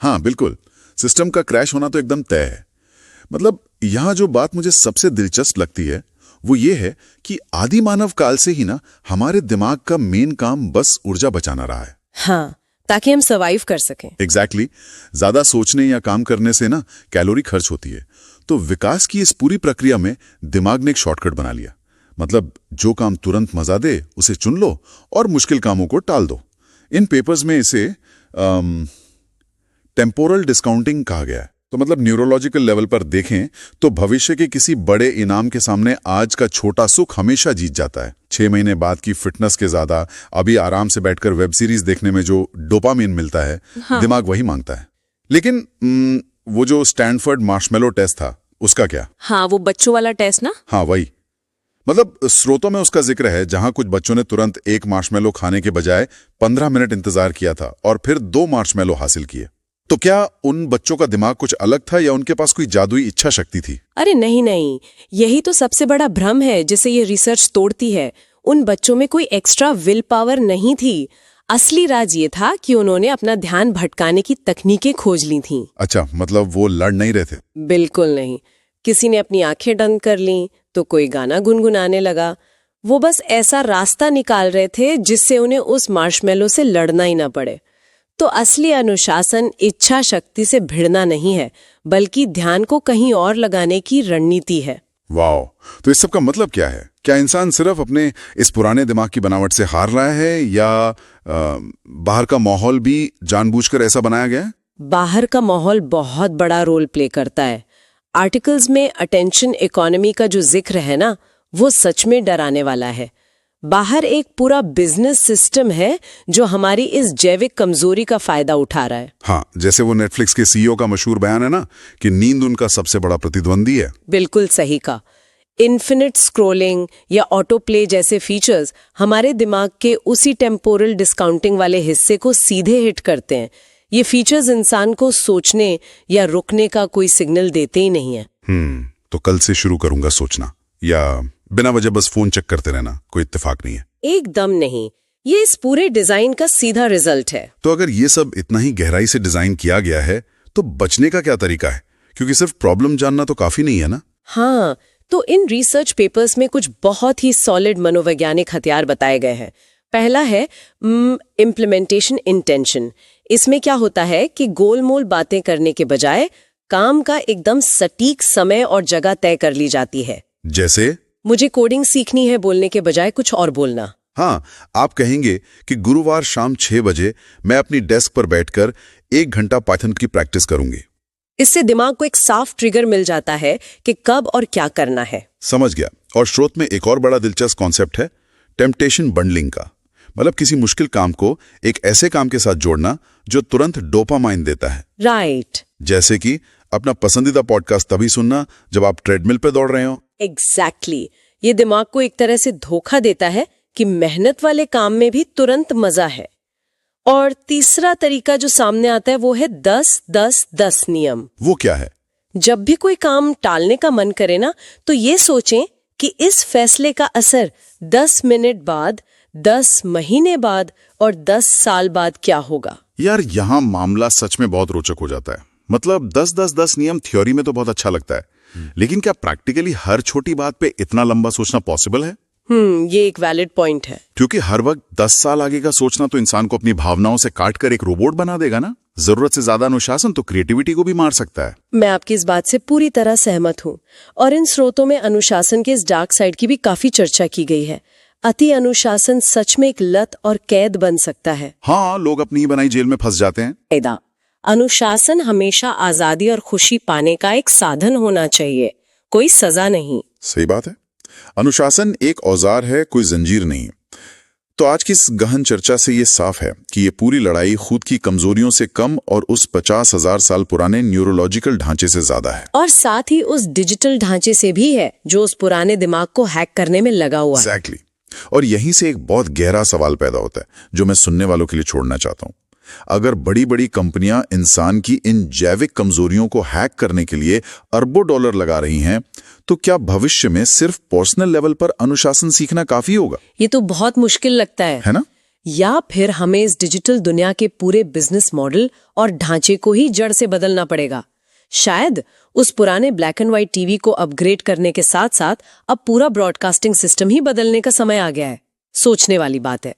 हाँ बिल्कुल, सिस्टम का क्रैश होना तो एकदम तय है। मतलब यहाँ जो बात मुझे सबसे दिलचस्प लगती है वो ये है कि आदि मानव काल से ही ना हमारे दिमाग का मेन काम बस ऊर्जा बचाना रहा है। हाँ, ताकि हम सर्वाइव कर सकें। एग्जैक्टली। ज्यादा सोचने या काम करने से ना कैलोरी खर्च होती है। तो विकास की इस पूरी प्रक्रिया में दिमाग ने एक शॉर्टकट बना लिया। मतलब जो काम तुरंत मजा दे उसे चुन लो और मुश्किल कामों को टाल दो। इन पेपर्स में इसे टेम्पोरल डिस्काउंटिंग कहा गया है। तो मतलब न्यूरोलॉजिकल लेवल पर देखें तो भविष्य के किसी बड़े इनाम के सामने आज का छोटा सुख हमेशा जीत जाता है। 6 महीने बाद की फिटनेस के ज्यादा अभी आराम से बैठकर वेब सीरीज देखने में जो डोपामिन मिलता है, हाँ। दिमाग वही मांगता है। लेकिन वो जो स्टैनफोर्ड मार्शमेलो टेस्ट था उसका क्या? हाँ, वो बच्चों वाला टेस्ट ना? हाँ वही। मतलब स्रोतों में उसका जिक्र है जहां कुछ बच्चों ने तुरंत एक मार्शमेलो खाने के बजाय 15 मिनट इंतजार किया था और फिर 2 मार्शमेलो हासिल किए। तो क्या उन बच्चों का दिमाग कुछ अलग था या उनके पास कोई जादुई इच्छा शक्ति थी? अरे नहीं नहीं, यही तो सबसे बड़ा भ्रम है जिसे ये रिसर्च तोड़ती है। उन बच्चों में कोई एक्स्ट्रा विल पावर नहीं थी। असली राज ये था कि उन्होंने अपना ध्यान भटकाने की तकनीकें खोज ली थीं। अच्छा, मतलब वो लड़ नहीं रहे थे? बिल्कुल नहीं। किसी ने अपनी आंखें बंद कर लीं तो कोई गाना गुनगुनाने लगा। वो बस ऐसा रास्ता निकाल रहे थे जिससे उन्हें उस मार्शमेलो से लड़ना ही ना पड़े। तो असली अनुशासन इच्छा शक्ति से भिड़ना नहीं है, बल्कि ध्यान को कहीं और लगाने की रणनीति है। वाह! तो इस सब का मतलब क्या है? क्या इंसान सिर्फ अपने इस पुराने दिमाग की बनावट से हार रहा है या बाहर का माहौल भी जानबूझकर ऐसा बनाया गया है? बाहर का माहौल बहुत बड़ा रोल प्ले करता है। आर्टिकल्स में अटेंशन इकोनॉमी का जो जिक्र है ना, वो सच में डराने वाला है। बाहर एक पूरा बिजनेस सिस्टम है जो हमारी इस जैविक कमजोरी का फायदा उठा रहा है। हाँ, जैसे वो नेटफ्लिक्स के सीईओ का मशहूर बयान है ना कि नींद उनका सबसे बड़ा प्रतिद्वंदी है। बिल्कुल सही कहा। इन्फिनिट स्क्रोलिंग या ऑटो प्ले जैसे फीचर्स हमारे दिमाग के उसी टेम्पोरल डिस्काउंटिंग वाले हिस्से को सीधे हिट करते हैं। ये फीचर्स इंसान को सोचने या रुकने का कोई सिग्नल देते ही नहीं है। तो कल से शुरू करूंगा सोचना, या बिना वजह बस फोन चेक करते रहना कोई इत्तेफाक नहीं है? एकदम नहीं, ये इस पूरे डिजाइन का सीधा रिजल्ट है। तो अगर ये सब इतना ही गहराई से डिजाइन किया गया है तो बचने का क्या तरीका है? क्योंकि सिर्फ प्रॉब्लम जानना तो काफी नहीं है ना। हाँ, तो इन रिसर्च पेपर्स में कुछ बहुत ही सॉलिड मनोवैज्ञानिक हथियार बताए गए हैं। पहला है इम्प्लीमेंटेशन इंटेंशन। इसमें क्या होता है कि गोलमोल बातें करने के बजाय काम का एकदम सटीक समय और जगह तय कर ली जाती है। जैसे मुझे कोडिंग सीखनी है बोलने के बजाय कुछ और बोलना। हाँ, आप कहेंगे कि गुरुवार शाम 6 बजे मैं अपनी डेस्क पर बैठकर 1 घंटा पाइथन की प्रैक्टिस करूंगी। इससे दिमाग को एक साफ ट्रिगर मिल जाता है कि कब और क्या करना है। समझ गया। और स्रोत में एक और बड़ा दिलचस्प कॉन्सेप्ट है टेम्पटेशन बंडलिंग का। मतलब किसी मुश्किल काम को एक ऐसे काम के साथ जोड़ना जो तुरंत डोपामाइन देता है। राइट। जैसे कि अपना पसंदीदा पॉडकास्ट तभी सुनना जब आप ट्रेडमिल पे दौड़ रहे हो। एग्जैक्टली। ये दिमाग को एक तरह से धोखा देता है कि मेहनत वाले काम में भी तुरंत मजा है। और तीसरा तरीका जो सामने आता है वो है 10-10-10 नियम। वो क्या है? जब भी कोई काम टालने का मन करे ना, तो ये सोचें कि इस फैसले का असर 10 मिनट बाद, 10 महीने बाद और 10 साल बाद क्या होगा। यार, यहाँ मामला सच में बहुत रोचक हो जाता है। मतलब 10-10-10 नियम थ्योरी में तो बहुत अच्छा लगता है, लेकिन क्या प्रैक्टिकली हर छोटी बात पे इतना लंबा सोचना पॉसिबल है? ये एक वैलिड पॉइंट है। क्योंकि हर वक्त 10 साल आगे का सोचना तो इंसान को अपनी भावनाओं से काट कर एक रोबोट बना देगा ना। जरूरत से ज्यादा अनुशासन तो क्रिएटिविटी को भी मार सकता है। मैं आपकी इस बात से पूरी तरह सहमत हूँ। और इन स्रोतों में अनुशासन के इस डार्क साइड की भी काफी चर्चा की गई है। अति अनुशासन सच में एक लत और कैद बन सकता है। हाँ, लोग अपनी ही बनाई जेल में फंस जाते हैं। अनुशासन हमेशा आजादी और खुशी पाने का एक साधन होना चाहिए, कोई सजा नहीं। सही बात है। अनुशासन एक औजार है, कोई जंजीर नहीं। तो आज की इस गहन चर्चा से ये साफ है कि ये पूरी लड़ाई खुद की कमजोरियों से कम और उस 50,000 साल पुराने न्यूरोलॉजिकल ढांचे से ज्यादा है। और साथ ही उस डिजिटल ढांचे से भी है जो उस पुराने दिमाग को हैक करने में लगा हुआ है। एग्जैक्टली। और यहीं से एक बहुत गहरा सवाल पैदा होता है जो मैं सुनने वालों के लिए छोड़ना चाहता हूँ। अगर बड़ी बड़ी कंपनियां इंसान की इन जैविक कमजोरियों को हैक करने के लिए अरबों डॉलर लगा रही हैं, तो क्या भविष्य में सिर्फ पर्सनल लेवल पर अनुशासन सीखना काफी होगा? ये तो बहुत मुश्किल लगता है ना? या फिर हमें इस डिजिटल दुनिया के पूरे बिजनेस मॉडल और ढांचे को ही जड़ से बदलना पड़ेगा? शायद उस पुराने ब्लैक एंड व्हाइट टीवी को अपग्रेड करने के साथ साथ अब पूरा ब्रॉडकास्टिंग सिस्टम ही बदलने का समय आ गया है। सोचने वाली बात है।